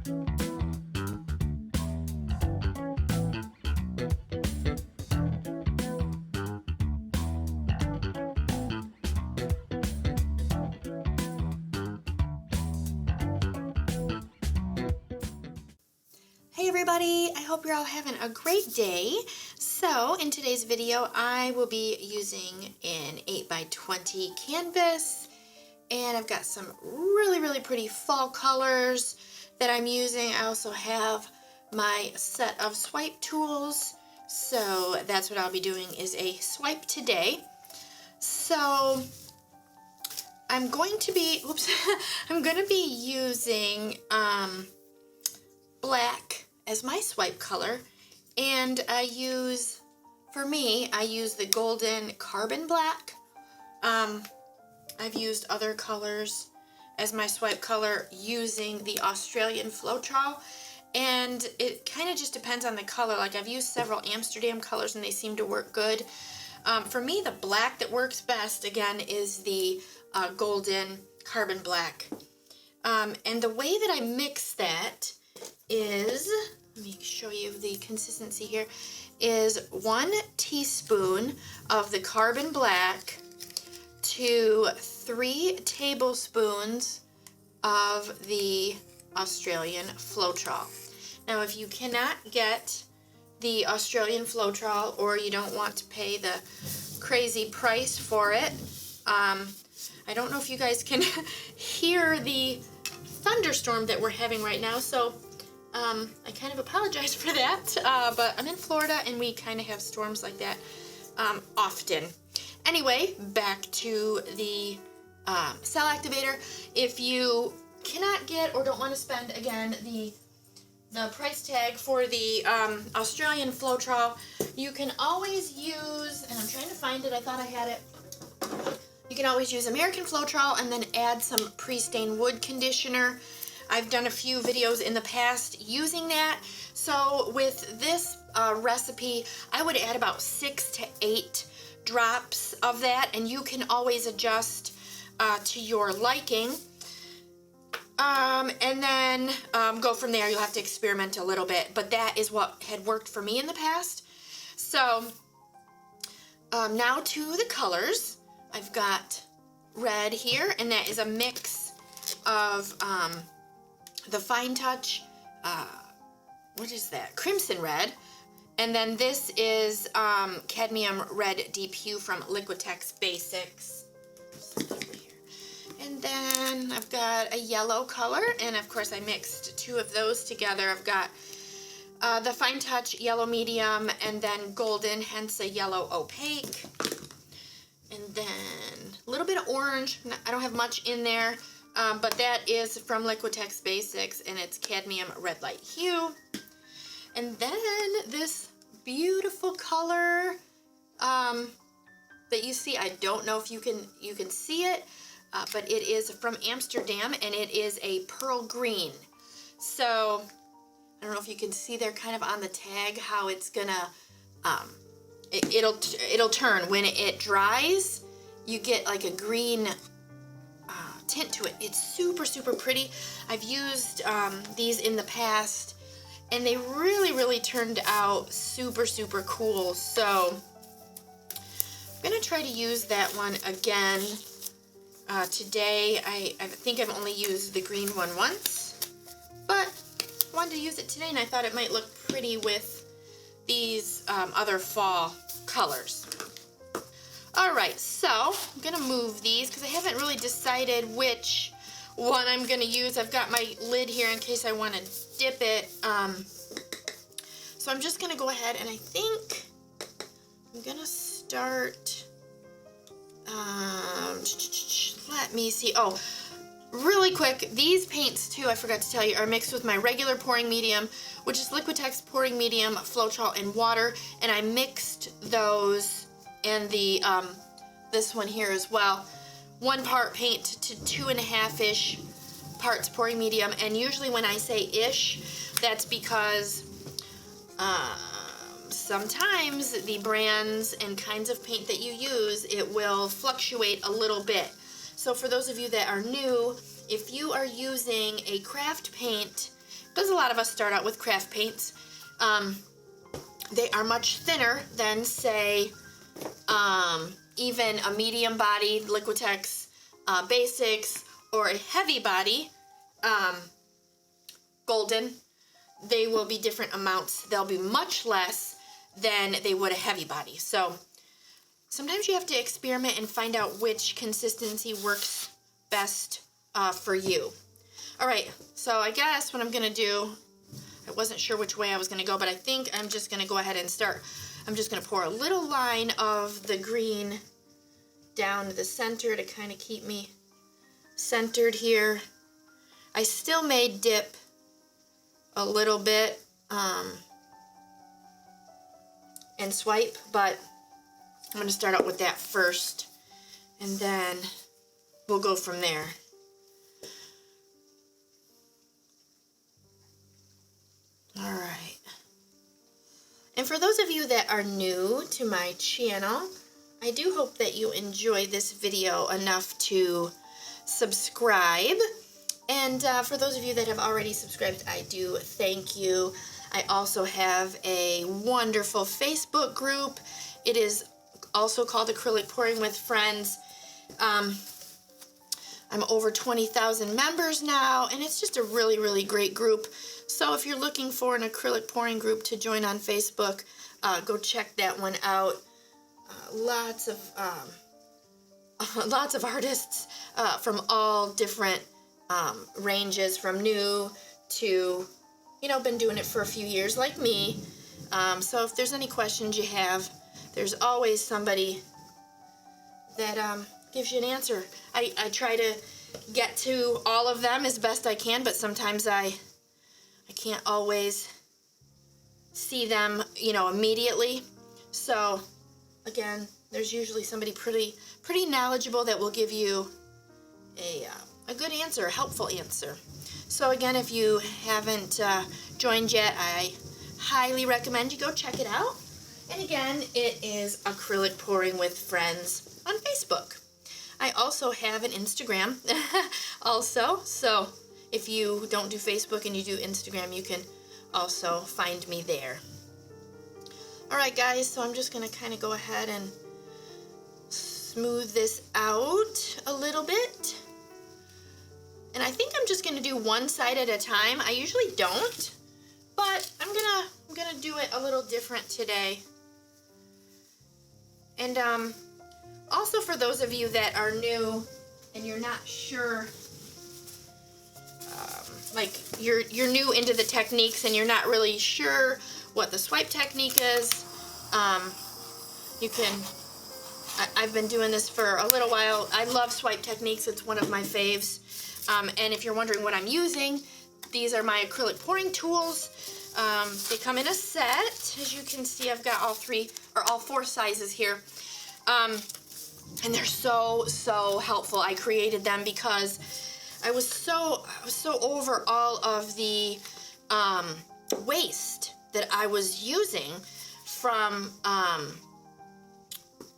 Hey everybody, I hope you're all having a great day. So in today's video I will be using an 8x20 canvas, and I've got some really pretty fall colors that I'm using. I also have my set of swipe tools, so that's what I'll be doing, is a swipe today. So I'm going to be, I'm going to be using black as my swipe color, and I use the golden carbon black. I've used other colors as my swipe color using the Australian Floetrol, and it kind of just depends on the color. Like, I've used several Amsterdam colors and they seem to work good. For me, the black that works best, again, is the golden carbon black. And the way that I mix that is, let me show you the consistency here, is 1 teaspoon of the carbon black to 3 tablespoons of the Australian Floetrol. Now, if you cannot get the Australian Floetrol, or you don't want to pay the crazy price for it, I don't know if you guys can hear the thunderstorm that we're having right now, so I kind of apologize for that, but I'm in Florida and we kind of have storms like that often. Anyway, back to the cell activator. If you cannot get or don't want to spend, again, the price tag for the Australian Floetrol, you can always use, and I'm trying to find it, I thought I had it, you can always use American Floetrol and then add some pre-stained wood conditioner. I've done a few videos in the past using that. So with this recipe, I would add about 6 to 8 drops of that, and you can always adjust to your liking. And then go from there. You'll have to experiment a little bit, but that is what had worked for me in the past. So now to the colors. I've got red here, and that is a mix of the Fine Touch, what is that? Crimson Red. And then this is Cadmium Red Deep Hue from Liquitex Basics. And then I've got a yellow color, and of course I mixed 2 of those together. I've got the Fine Touch Yellow Medium, and then Golden, hence a Yellow Opaque. And then a little bit of orange. I don't have much in there, but that is from Liquitex Basics, and it's Cadmium Red Light Hue. And then this beautiful color that you see, I don't know if you can see it, but it is from Amsterdam, and it is a pearl green. So I don't know if you can see there kind of on the tag how it's gonna it'll turn when it dries. You get like a green tint to it. It's super pretty. I've used these in the past, and they really turned out super cool. So I'm gonna try to use that one again today. I think I've only used the green one once, but I wanted to use it today, and I thought it might look pretty with these other fall colors. Alright, so I'm going to move these because I haven't really decided which one I'm going to use. I've got my lid here in case I want to dip it. So I'm just going to go ahead, and I think I'm going to start, let me see, oh, really quick, these paints too, I forgot to tell you, are mixed with my regular pouring medium, which is Liquitex pouring medium, Floetrol, and water, and I mixed those and the this one here as well. 1 part paint to 2.5-ish parts pouring medium, and usually when I say ish, that's because sometimes the brands and kinds of paint that you use, it will fluctuate a little bit. So for those of you that are new, if you are using a craft paint, because a lot of us start out with craft paints. They are much thinner than, say, even a medium-bodied Liquitex Basics or a heavy-body Golden. They will be different amounts. They'll be much less than they would a heavy body. So sometimes you have to experiment and find out which consistency works best for you. All right, so I guess what I'm gonna do, I wasn't sure which way I was gonna go, but I think I'm just gonna go ahead and start. I'm just gonna pour a little line of the green down to the center to kind of keep me centered here. I still may dip a little bit and swipe, but I'm going to start out with that first, and then we'll go from there. All right. And for those of you that are new to my channel, I do hope that you enjoy this video enough to subscribe. And for those of you that have already subscribed, I do thank you. I also have a wonderful Facebook group. It is also called Acrylic Pouring with Friends. I'm over 20,000 members now, and it's just a really, really great group. So if you're looking for an acrylic pouring group to join on Facebook, go check that one out. Lots of artists from all different ranges, from new to, you know, been doing it for a few years like me. So if there's any questions you have, there's always somebody that gives you an answer. I try to get to all of them as best I can, but sometimes I can't always see them, you know, immediately. So again, there's usually somebody pretty knowledgeable that will give you a good answer, a helpful answer. So again, if you haven't joined yet, I highly recommend you go check it out. And again, it is Acrylic Pouring with Friends on Facebook. I also have an Instagram also, so if you don't do Facebook and you do Instagram, you can also find me there. All right, guys, so I'm just going to kind of go ahead and smooth this out a little bit. And I think I'm just going to do one side at a time. I usually don't, but I'm gonna do it a little different today. And also for those of you that are new and you're not sure, like you're new into the techniques and you're not really sure what the swipe technique is, you can, I've been doing this for a little while. I love swipe techniques. It's one of my faves. And if you're wondering what I'm using, these are my acrylic pouring tools. They come in a set. As you can see, I've got all four sizes here. And they're so helpful. I created them because I was so over all of the waste that I was using from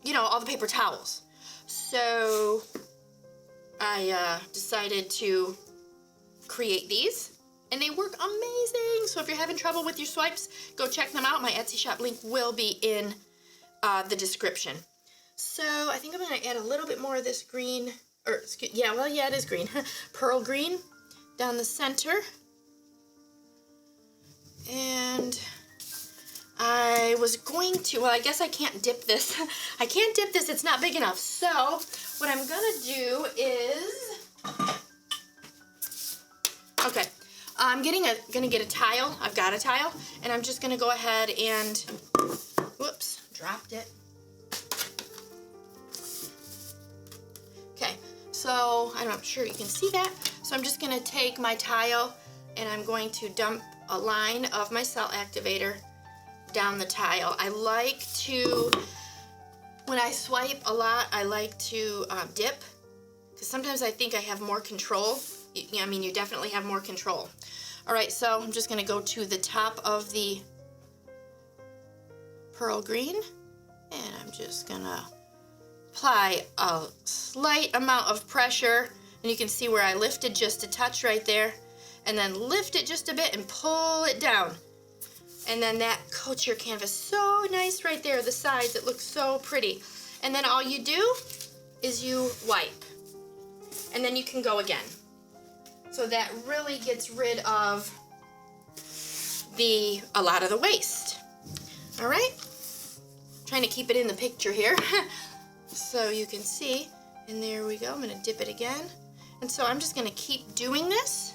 you know, all the paper towels. So I decided to create these, and they work amazing. So if you're having trouble with your swipes, go check them out. My Etsy shop link will be in the description. So I think I'm going to add a little bit more of this green, or yeah, it is green, pearl green down the center. And I was going to, well, I guess I can't dip this. I can't dip this, it's not big enough. So what I'm gonna do is, okay, I'm gonna get a tile. I've got a tile, and I'm just gonna go ahead and, whoops, dropped it. Okay, so I'm not sure you can see that. So I'm just gonna take my tile and I'm going to dump a line of my cell activator down the tile. I like to, when I swipe a lot, I like to dip, because sometimes I think I have more control. I mean, you definitely have more control. All right, so I'm just gonna go to the top of the pearl green, and I'm just gonna apply a slight amount of pressure, and you can see where I lifted just a touch right there, and then lift it just a bit and pull it down. And then that coats your canvas so nice right there, the sides, it looks so pretty. And then all you do is you wipe, and then you can go again. So that really gets rid of a lot of the waste. All right, trying to keep it in the picture here so you can see. And there we go, I'm gonna dip it again. And so I'm just gonna keep doing this.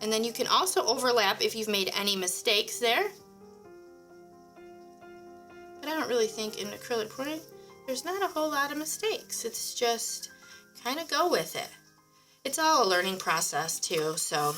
And then you can also overlap if you've made any mistakes there. But I don't really think in acrylic pouring, there's not a whole lot of mistakes. It's just kind of go with it. It's all a learning process too, so.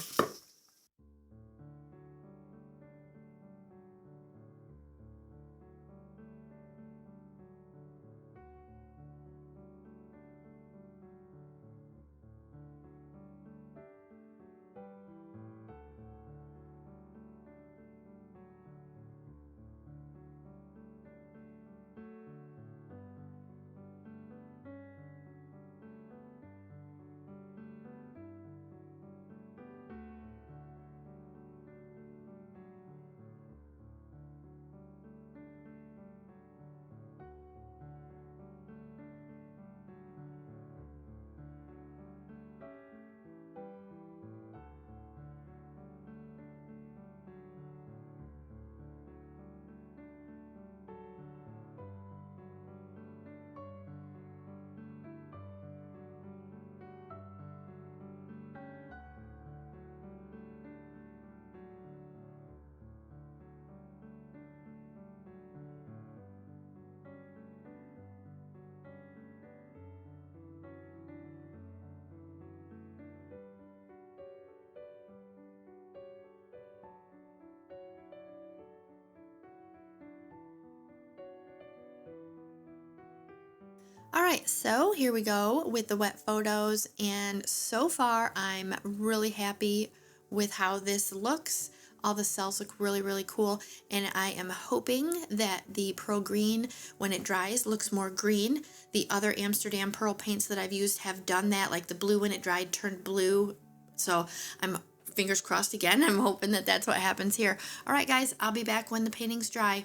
All right, so here we go with the wet photos, and so far I'm really happy with how this looks. All the cells look really, really cool, and I am hoping that the Pearl Green, when it dries, looks more green. The other Amsterdam Pearl paints that I've used have done that, like the blue when it dried turned blue, so I'm fingers crossed again. I'm hoping that that's what happens here. All right, guys, I'll be back when the painting's dry.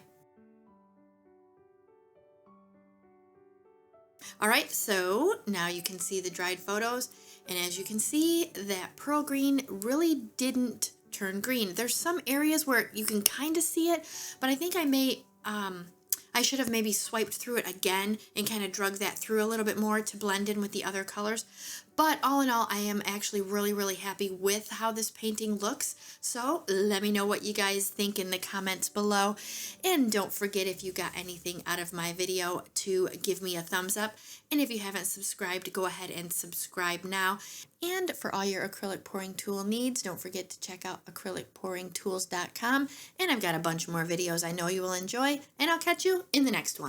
All right, so now you can see the dried photos, and as you can see, that Pearl Green really didn't turn green. There's some areas where you can kind of see it, but I think I should have maybe swiped through it again and kind of drug that through a little bit more to blend in with the other colors. But all in all, I am actually really, really happy with how this painting looks. So let me know what you guys think in the comments below. And don't forget, if you got anything out of my video, to give me a thumbs up. And if you haven't subscribed, go ahead and subscribe now. And for all your acrylic pouring tool needs, don't forget to check out acrylicpouringtools.com. And I've got a bunch more videos I know you will enjoy, and I'll catch you in the next one.